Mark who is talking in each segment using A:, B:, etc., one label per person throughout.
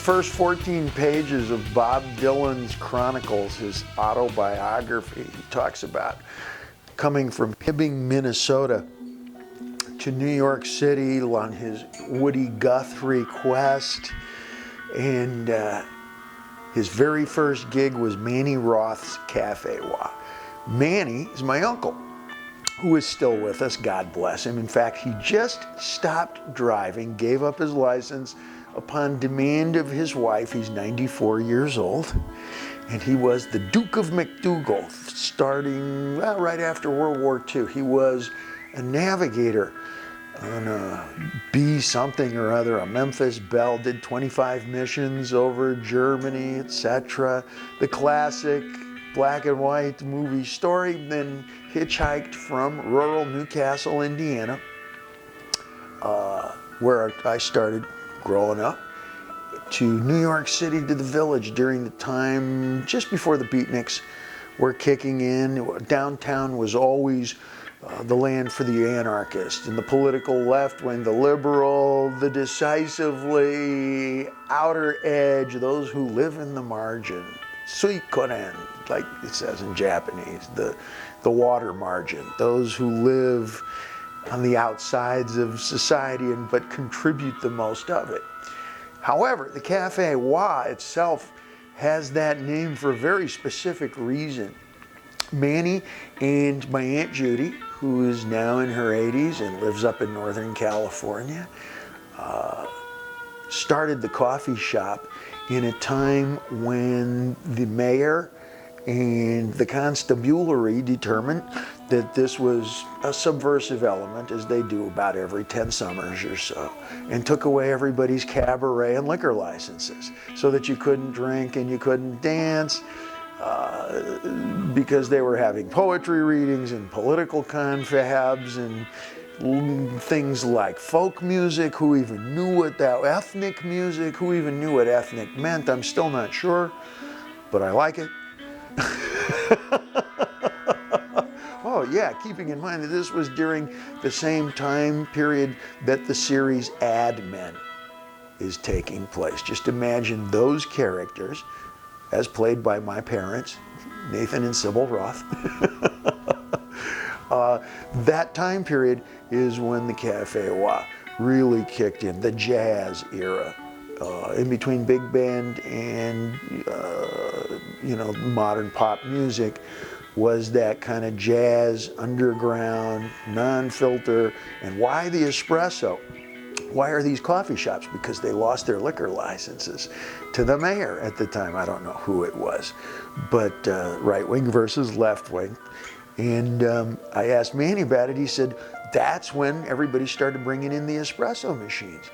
A: first 14 pages of Bob Dylan's Chronicles, his autobiography. He talks about coming from Hibbing, Minnesota to New York City on his Woody Guthrie quest. And his very first gig was Manny Roth's Cafe Wha. Manny is my uncle, who is still with us, God bless him. In fact, he just stopped driving, gave up his license upon demand of his wife. He's 94 years old, and he was the Duke of McDougal starting right after World War II. He was a navigator on a B something or other, a Memphis Belle, did 25 missions over Germany, etc. The classic black and white movie story, then hitchhiked from rural Newcastle, Indiana, where I started growing up, to New York City, to the Village during the time just before the beatniks were kicking in. Downtown was always the land for the anarchist and the political left wing, the liberal, the decisively outer edge, those who live in the margin. Suikoren, like it says in Japanese, the water margin, those who live on the outsides of society but contribute the most of it. However, the Cafe Wha itself has that name for a very specific reason. Manny and my Aunt Judy, who is now in her 80s and lives up in Northern California, started the coffee shop in a time when the mayor and the constabulary determined that this was a subversive element, as they do about every 10 summers or so, and took away everybody's cabaret and liquor licenses so that you couldn't drink and you couldn't dance, because they were having poetry readings and political confabs and things like folk music. Who even knew what that, ethnic music, who even knew what ethnic meant? I'm still not sure, but I like it. Oh yeah, keeping in mind that this was during the same time period that the series Ad Men is taking place. Just imagine those characters as played by my parents, Nathan and Sybil Roth. That time period is when the Cafe Wha really kicked in, the jazz era. In between big band and modern pop music was that kind of jazz, underground, non-filter. And why the espresso? Why are these coffee shops? Because they lost their liquor licenses to the mayor at the time. I don't know who it was, but right wing versus left wing. And I asked Manny about it. He said, that's when everybody started bringing in the espresso machines.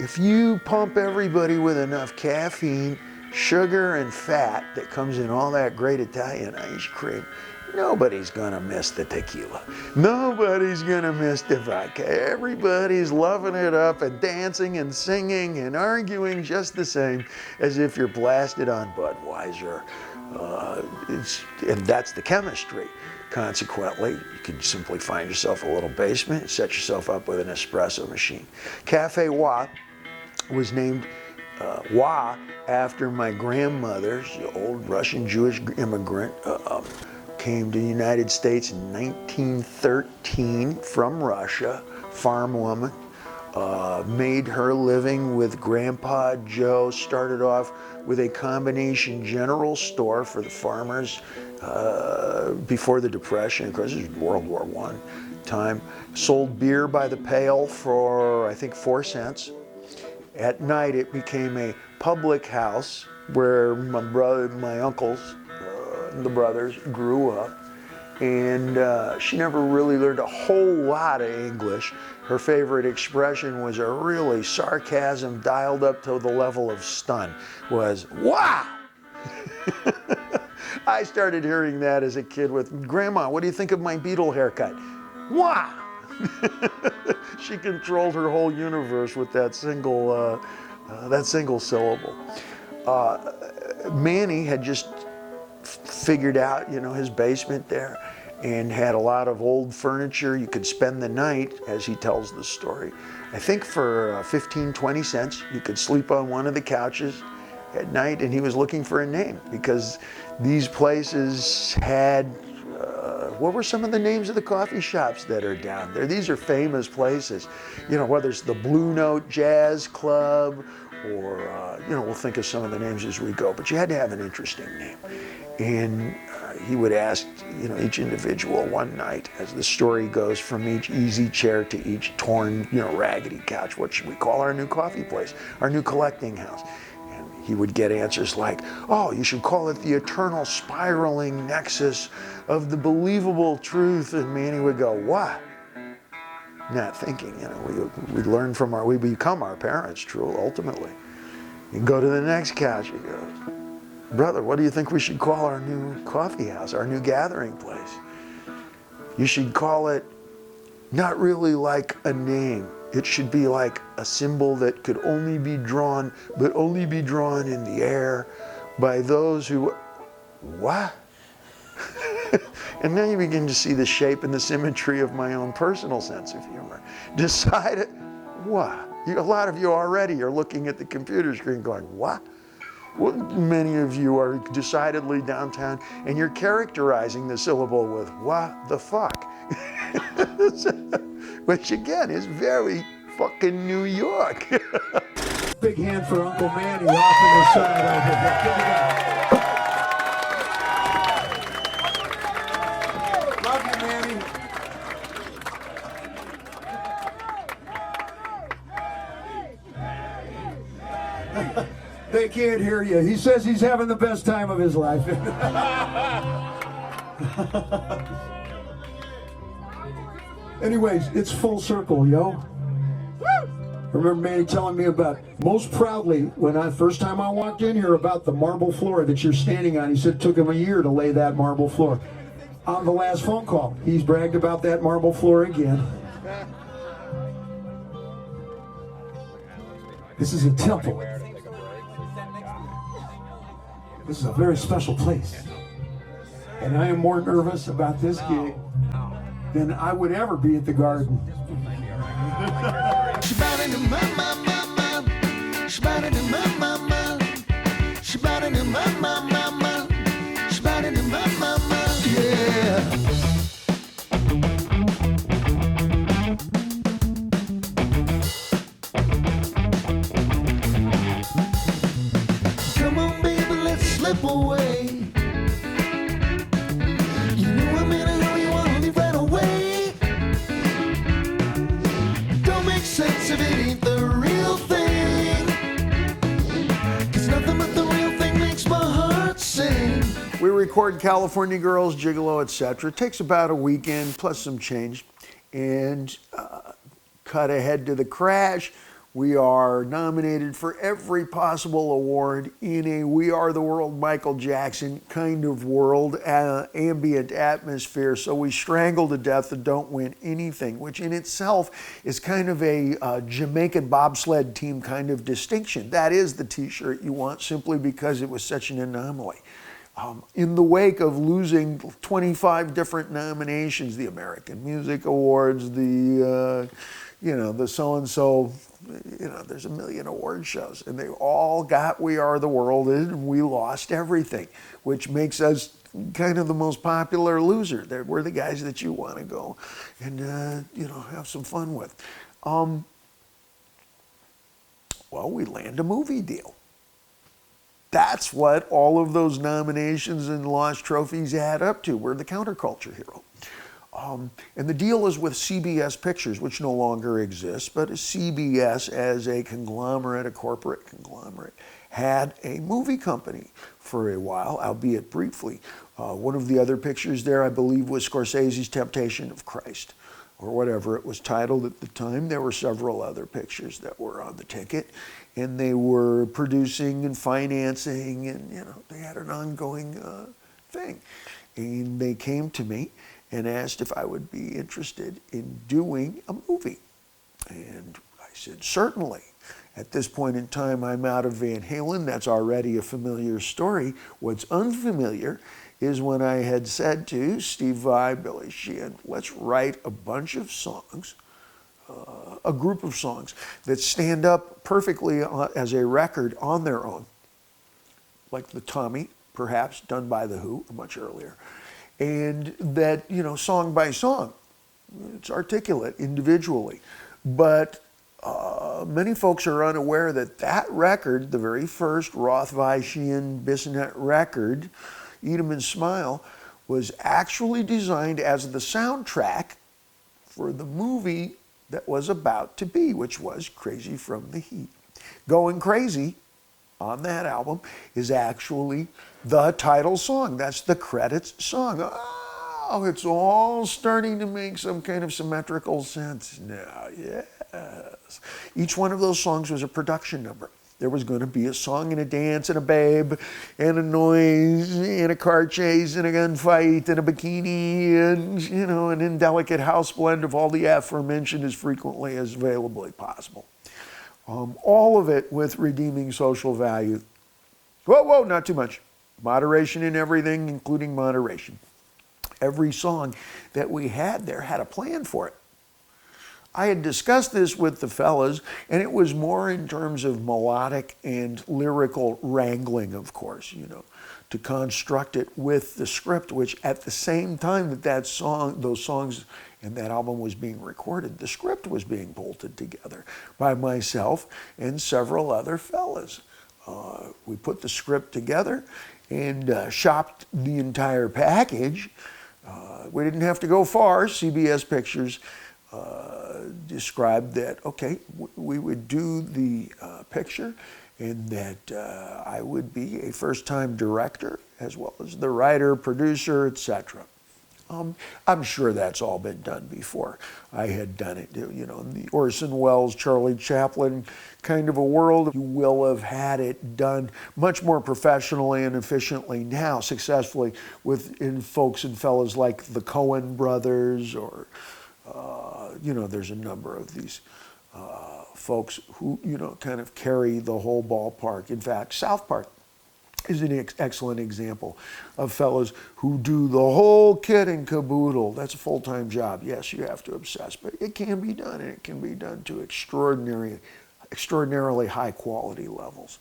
A: If you pump everybody with enough caffeine, sugar, and fat that comes in all that great Italian ice cream, nobody's gonna miss the tequila. Nobody's gonna miss the vodka. Everybody's loving it up and dancing and singing and arguing just the same as if you're blasted on Budweiser. And that's the chemistry. Consequently, you can simply find yourself a little basement, set yourself up with an espresso machine. Cafe Wha was named Wha after my grandmother, the old Russian Jewish immigrant, came to the United States in 1913 from Russia, farm woman, made her living with Grandpa Joe, started off with a combination general store for the farmers before the Depression. Of course, this was World War I time. Sold beer by the pail for, I think, 4 cents. At night, it became a public house where my uncles, the brothers, grew up. And she never really learned a whole lot of English. Her favorite expression was a really sarcasm dialed up to the level of stun, was, "Wow!" I started hearing that as a kid with, "Grandma, what do you think of my Beatle haircut?" "Wow!" She controlled her whole universe with that single syllable. Manny had just figured out, his basement there, and had a lot of old furniture. You could spend the night, as he tells the story. I think for 15, 20 cents, you could sleep on one of the couches at night, and he was looking for a name because these places had, what were some of the names of the coffee shops that are down there? These are famous places, you know, whether it's the Blue Note Jazz Club or, you know, we'll think of some of the names as we go, but you had to have an interesting name. And he would ask, you know, each individual one night, as the story goes, from each easy chair to each torn, you know, raggedy couch, what should we call our new coffee place, our new collecting house? He would get answers like, oh, you should call it the eternal spiraling nexus of the believable truth. And Manny would go, what? Not thinking, you know, we learn from we become our parents, true, ultimately. You go to the next couch, he goes, brother, what do you think we should call our new coffee house, our new gathering place? You should call it not really like a name. It should be like a symbol that could only be drawn, but only be drawn in the air by those who, what? And then you begin to see the shape and the symmetry of my own personal sense of humor. Decide it, what? A lot of you already are looking at the computer screen going, what? Well, many of you are decidedly downtown and you're characterizing the syllable with, what the fuck? Which again is very fucking New York.
B: Big hand for Uncle Manny off to the side over there. Love you, Manny. They can't hear you. He says he's having the best time of his life. Anyways, it's full circle, yo. Remember Manny telling me about, most proudly, when first time I walked in here, about the marble floor that you're standing on. He said it took him a year to lay that marble floor. On the last phone call, he's bragged about that marble floor again. This is a temple. This is a very special place. And I am more nervous about this gig than I would ever be at the Garden.
C: Come on, baby, let's slip away. You know I'm in a hurry, you wanna leave right away. Don't make sense if it ain't the real thing. 'Cause nothing but the real thing makes my heart sing.
A: We record California Girls, Gigolo, etc. It takes about a weekend plus some change. And cut ahead to the crash. We are nominated for every possible award in a We Are the World Michael Jackson kind of world, ambient atmosphere. So we strangle to death and don't win anything, which in itself is kind of a Jamaican bobsled team kind of distinction. That is the t-shirt you want simply because it was such an anomaly. In the wake of losing 25 different nominations, the American Music Awards, the the so-and-so, there's a million award shows, and they all got We Are the World, and we lost everything, which makes us kind of the most popular loser. We're the guys that you want to go and, have some fun with. Well, we land a movie deal. That's what all of those nominations and lost trophies add up to. We're the counterculture hero. And the deal is with CBS Pictures, which no longer exists, but CBS as a conglomerate, a corporate conglomerate, had a movie company for a while, albeit briefly. One of the other pictures there, I believe, was Scorsese's Temptation of Christ, or whatever it was titled at the time. There were several other pictures that were on the ticket, and they were producing and financing, and they had an ongoing thing. And they came to me and asked if I would be interested in doing a movie. And I said, certainly. At this point in time, I'm out of Van Halen. That's already a familiar story. What's unfamiliar is when I had said to Steve Vai, Billy Sheehan, let's write a bunch of songs, a group of songs that stand up perfectly as a record on their own, like the Tommy, perhaps, done by The Who much earlier, and that, you know, song by song, it's articulate individually, but many folks are unaware that that record, the very first Roth, Vai, Sheehan, Bissonette record, Eat 'em and Smile, was actually designed as the soundtrack for the movie that was about to be, which was Crazy from the Heat. Goin Crazy on that album is actually the title song. That's the credits song. Oh, it's all starting to make some kind of symmetrical sense now. Yes. Each one of those songs was a production number. There was going to be a song and a dance and a babe and a noise and a car chase and a gunfight and a bikini and, you know, an indelicate house blend of all the aforementioned as frequently as availably possible. All of it with redeeming social value. Whoa, not too much. Moderation in everything, including moderation. Every song that we had there had a plan for it. I had discussed this with the fellas, and it was more in terms of melodic and lyrical wrangling, of course, you know, to construct it with the script, which at the same time that those songs and that album was being recorded, the script was being bolted together by myself and several other fellas. We put the script together and shopped the entire package. We didn't have to go far. CBS Pictures described that, okay, we would do the picture and that I would be a first-time director as well as the writer, producer, etc. I'm sure that's all been done before. I had done it, you know, in the Orson Welles, Charlie Chaplin kind of a world. You will have had it done much more professionally and efficiently now, successfully, in folks and fellas like the Coen brothers or, you know, there's a number of these folks who, you know, kind of carry the whole ballpark. In fact, South Park is an excellent example of fellows who do the whole kit and caboodle. That's a full-time job. Yes, you have to obsess, but it can be done, and it can be done to extraordinarily high quality levels.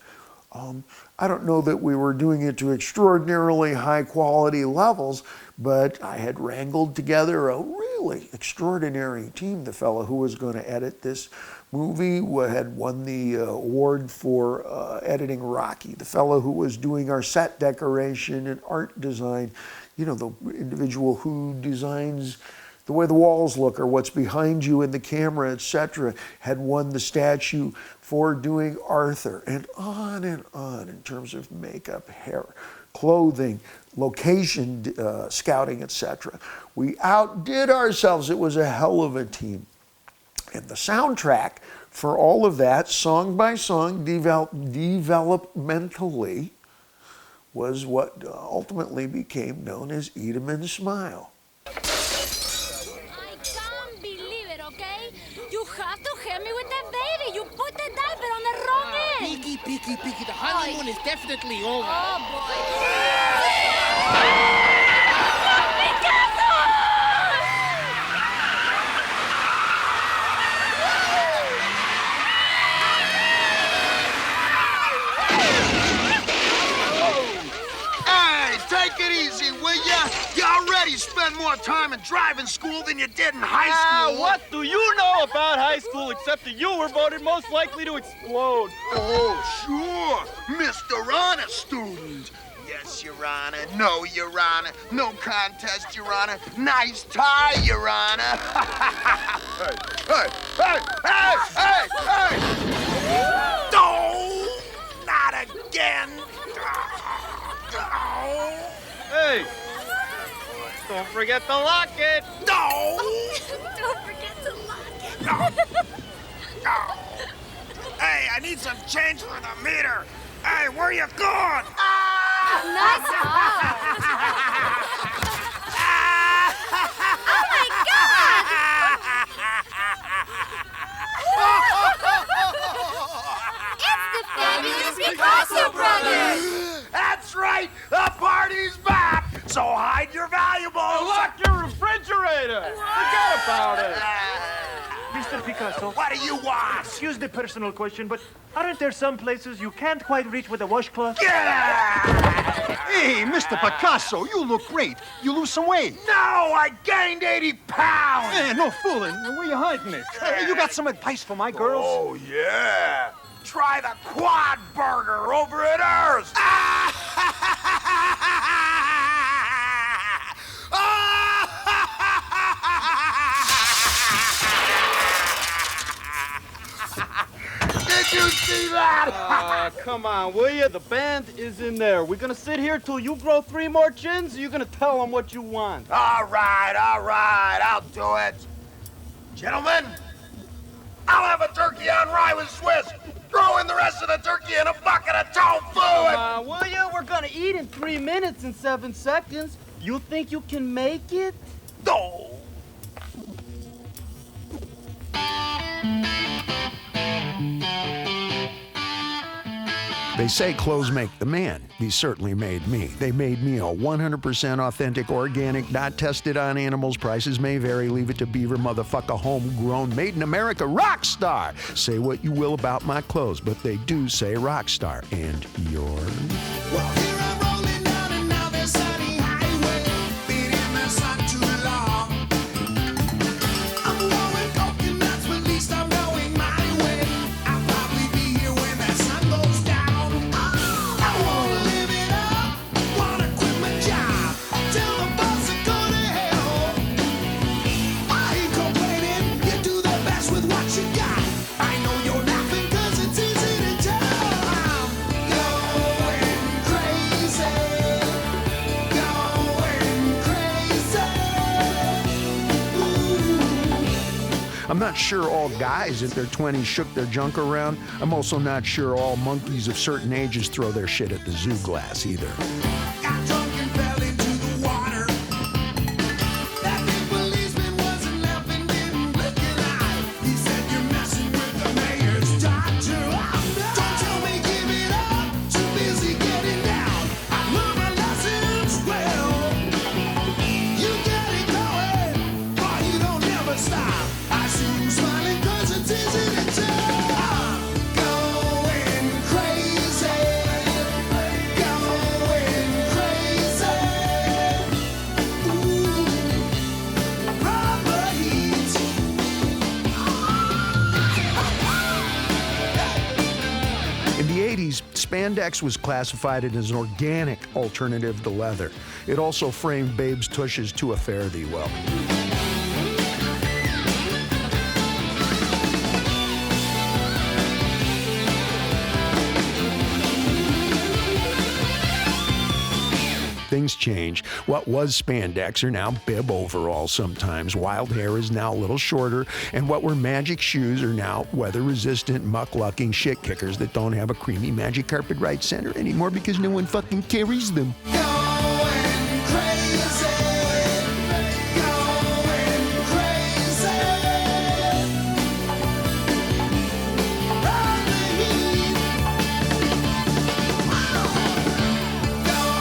A: I don't know that we were doing it to extraordinarily high quality levels, but I had wrangled together a really extraordinary team. The fellow who was going to edit this movie had won the award for editing Rocky. The fellow who was doing our set decoration and art design, you know, the individual who designs the way the walls look or what's behind you in the camera, etc., had won the statue for doing Arthur, and on in terms of makeup, hair, clothing, location scouting, etc. We outdid ourselves. It was a hell of a team. And the soundtrack for all of that, song by song, developmentally, was what ultimately became known as Eat 'em and Smile.
D: I can't believe it, okay? You have to help me with that baby. You put the diaper on the wrong end.
E: Peaky. The honeymoon is definitely over.
D: Oh, boy.
F: Hey, take it easy, will ya? You already spent more time in driving school than you did in high school.
G: What do you know about high school except that you were voted most likely to explode?
F: Oh, sure. Mr. Honor student. Yes, Your Honor. No, Your Honor. No contest, Your Honor. Nice tie, Your Honor. Hey! No, not again.
G: Hey, don't forget to lock it.
F: No.
D: Don't forget to lock it.
F: No. Hey, I need some change for the meter. Hey, where you going?
D: Nice heart. Oh, my God.
G: later. Forget about it.
H: Mr. Picasso,
F: What do you want?
H: excuse the personal question, but aren't there some places you can't quite reach with a washcloth?
F: Get out!
I: Hey, Mr. Picasso, you look great. You lose some weight.
F: No, I gained 80 pounds!
I: Hey, no fooling. Where you hiding it? Hey, you got some advice for my girls?
F: Oh, yeah. Try the quad burger over at Earth's. Did you see that?
G: Come on, will you? The band is in there. We're gonna sit here till you grow 3 more chins, or you're gonna tell them what you want?
F: All right, I'll do it. Gentlemen, I'll have a turkey on rye with Swiss. Throw in the rest of the turkey in a bucket of tofu.
G: Will you? We're gonna eat in 3 minutes and 7 seconds. You think you can make it?
F: Oh.
A: They say clothes make the man. These certainly made me. They made me a 100% authentic, organic, not tested on animals. Prices may vary. Leave it to Beaver, motherfucker, homegrown, made in America, rock star. Say what you will about my clothes, but they do say rock star. And yours?
C: Well, here I'm rolling down another sunny highway. Been in the sun too long. I'm blowing coconuts, but at least I'm going my way. I'll probably be here when the sun goes down. I wanna live it up, wanna quit my job. Tell the boss to go to hell. I ain't complaining, you do the best with what you got. I know you're laughing 'cause it's easy to tell. I'm going crazy, going crazy. Ooh.
A: I'm not sure all guys in their 20s shook their junk around. I'm also not sure all monkeys of certain ages throw their shit at the zoo glass either.
C: Got drunk and fell into the water. That big policeman wasn't laughing, didn't blink an eye. He said you're messing with the mayor's daughter. Don't tell me give it up, too busy getting down. I learned my lessons well. You get it going, boy, you don't ever stop. I see you smiling 'cause it's easy to tell. I'm going crazy, going crazy. Ooh, rubber heat.
A: In the 80s, spandex was classified as an organic alternative to leather. It also framed babes' tushes to a fare thee well. Things change. What was spandex are now bib overalls sometimes. Wild hair is now a little shorter. And what were magic shoes are now weather-resistant, muck-lucking shit kickers that don't have a creamy magic carpet right center anymore because no one fucking carries them.
C: Going crazy, going crazy. Run the heat. Going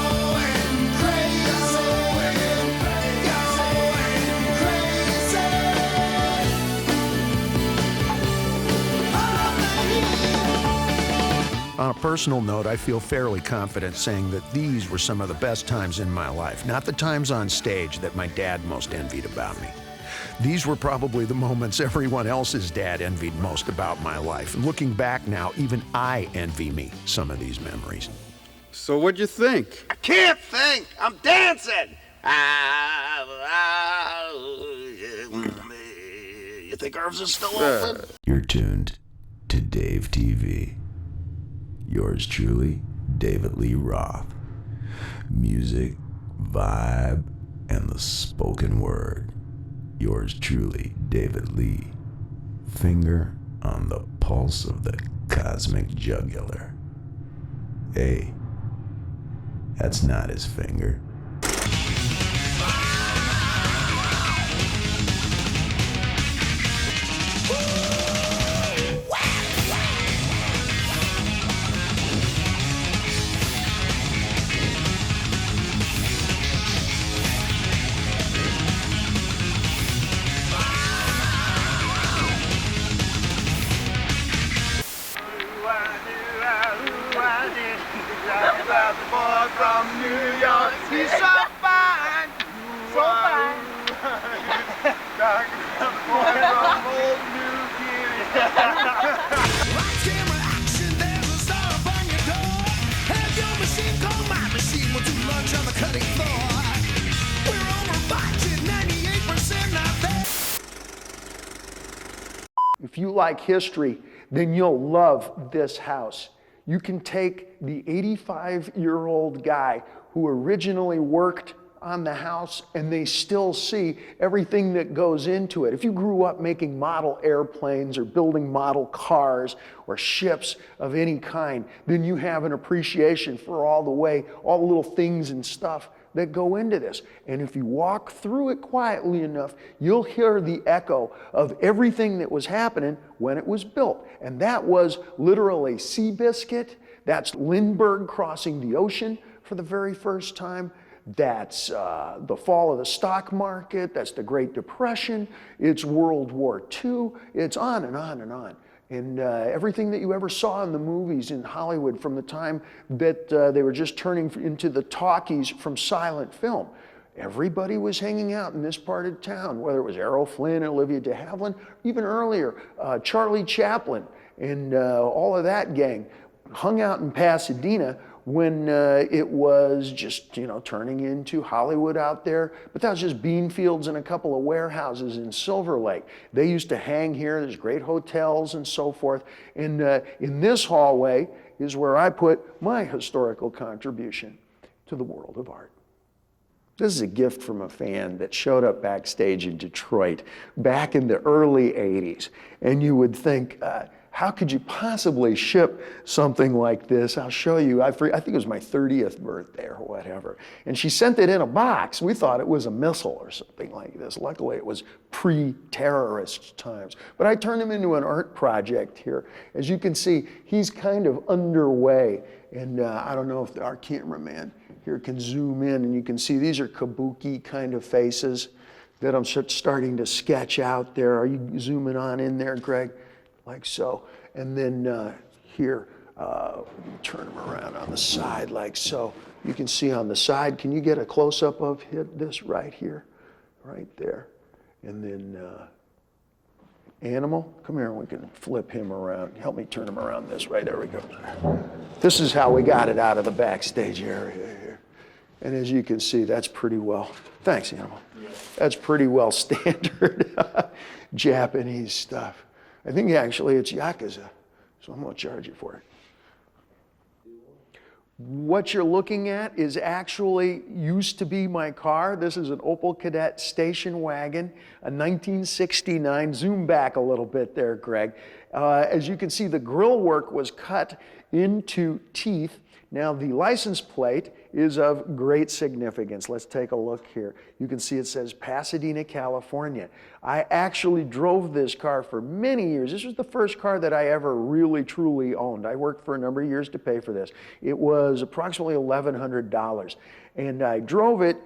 C: crazy, going crazy. Run the heat.
A: On a personal note, I feel fairly confident saying that these were some of the best times in my life, not the times on stage that my dad most envied about me. These were probably the moments everyone else's dad envied most about my life. And looking back now, even I envy me some of these memories.
G: So what'd you think?
F: I can't think. I'm dancing. You think Irv's is still open?
J: You're tuned to Dave TV. Yours truly, David Lee Roth. Music, vibe, and the spoken word. Yours truly, David Lee. Finger on the pulse of the cosmic jugular. Hey, that's not his finger.
F: from New York. He's so fine. So fine. Dark boy from old New Guinea. Lights, camera, action, there's a star up on your door. Have your machine called my machine. We'll do lunch on the cutting floor. We're over budget, 98% not there.
A: If you like history, then you'll love this house. You can take the 85-year-old guy who originally worked on the house and they still see everything that goes into it. If you grew up making model airplanes or building model cars or ships of any kind, then you have an appreciation for all the little things and stuff that go into this. And if you walk through it quietly enough, you'll hear the echo of everything that was happening when it was built. And that was literally Seabiscuit, that's Lindbergh crossing the ocean for the very first time, that's the fall of the stock market, that's the Great Depression, it's World War II, it's on and on and on. And everything that you ever saw in the movies in Hollywood from the time that they were just turning into the talkies from silent film, everybody was hanging out in this part of town, whether it was Errol Flynn, Olivia de Havilland, even earlier, Charlie Chaplin, and all of that gang hung out in Pasadena when it was just, turning into Hollywood out there. But that was just bean fields and a couple of warehouses in Silver Lake. They used to hang here. There's great hotels and so forth. And in this hallway is where I put my historical contribution to the world of art. This is a gift from a fan that showed up backstage in Detroit back in the early 80s. And you would think, how could you possibly ship something like this? I'll show you. I think it was my 30th birthday or whatever. And she sent it in a box. We thought it was a missile or something like this. Luckily, it was pre-terrorist times. But I turned him into an art project here. As you can see, he's kind of underway. And I don't know if our cameraman here can zoom in, and you can see these are kabuki kind of faces that I'm starting to sketch out there. Are you zooming on in there, Greg? Like so. And then here, turn them around on the side like so. You can see on the side, can you get a close-up of this right here? Right there. And then Animal, come here and we can flip him around. Help me turn him around this way, there we go. This is how we got it out of the backstage area here. And as you can see, that's pretty well, thanks Animal. That's pretty well standard Japanese stuff. I think actually it's Yakuza, so I'm going to charge you for it. What you're looking at is actually used to be my car. This is an Opel Kadett station wagon, a 1969. Zoom back a little bit there, Greg. As you can see, the grill work was cut into teeth. Now the license plate is of great significance. Let's take a look here. You can see it says Pasadena, California. I actually drove this car for many years. This was the first car that I ever really, truly owned. I worked for a number of years to pay for this. It was approximately $1,100. And I drove it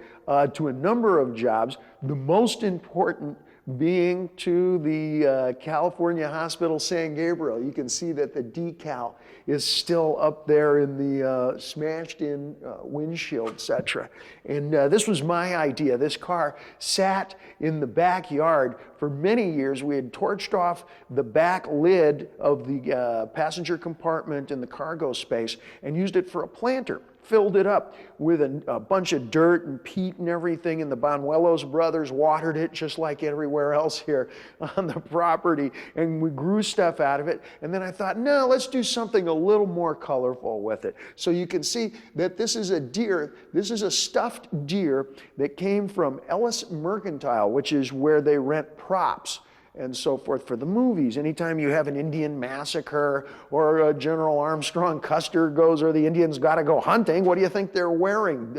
A: to a number of jobs, the most important being to the California Hospital San Gabriel. You can see that the decal is still up there in the smashed in windshield, etc. And this was my idea. This car sat in the backyard for many years. We had torched off the back lid of the passenger compartment in the cargo space and used it for a planter. Filled it up with a bunch of dirt and peat and everything, and the Bonuelos brothers watered it just like everywhere else here on the property, and we grew stuff out of it. And then I thought, no, let's do something a little more colorful with it. So you can see that this is a deer. This is a stuffed deer that came from Ellis Mercantile, which is where they rent props and so forth for the movies. Anytime you have an Indian massacre or General Armstrong Custer goes or the Indians got to go hunting, what do you think they're wearing?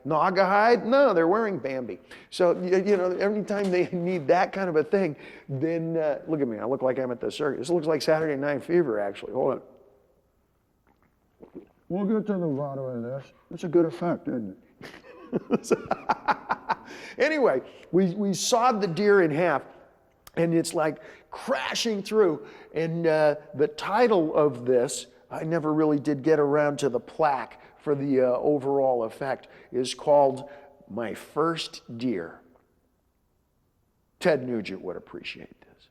A: Naga hide? No, they're wearing Bambi. So, you know, every time they need that kind of a thing, then look at me, I look like I'm at the circus. This looks like Saturday Night Fever, actually. Hold on. We'll get to the bottom of this. It's a good effect, isn't it? Anyway, we sawed the deer in half. And it's like crashing through. And the title of this, I never really did get around to the plaque for the overall effect is called My First Deer. Ted Nugent would appreciate this.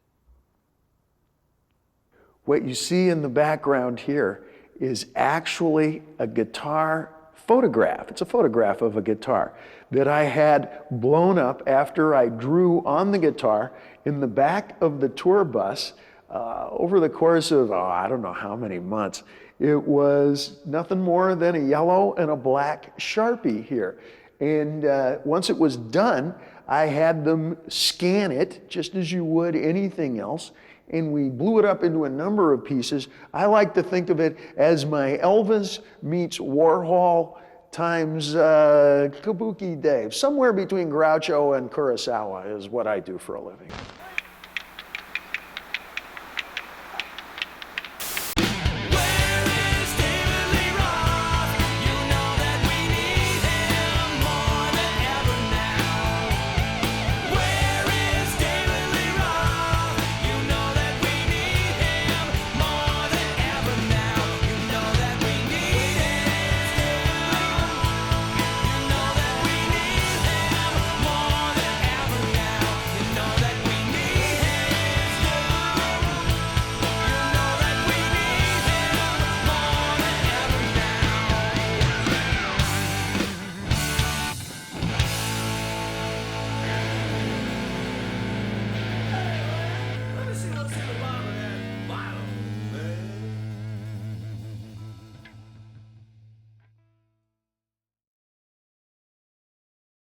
A: What you see in the background here is actually a guitar photograph. It's a photograph of a guitar that I had blown up after I drew on the guitar in the back of the tour bus over the course of, I don't know how many months. It was nothing more than a yellow and a black Sharpie here. And once it was done, I had them scan it just as you would anything else, and we blew it up into a number of pieces. I like to think of it as my Elvis meets Warhol times Kabuki Dave. Somewhere between Groucho and Kurosawa is what I do for a living.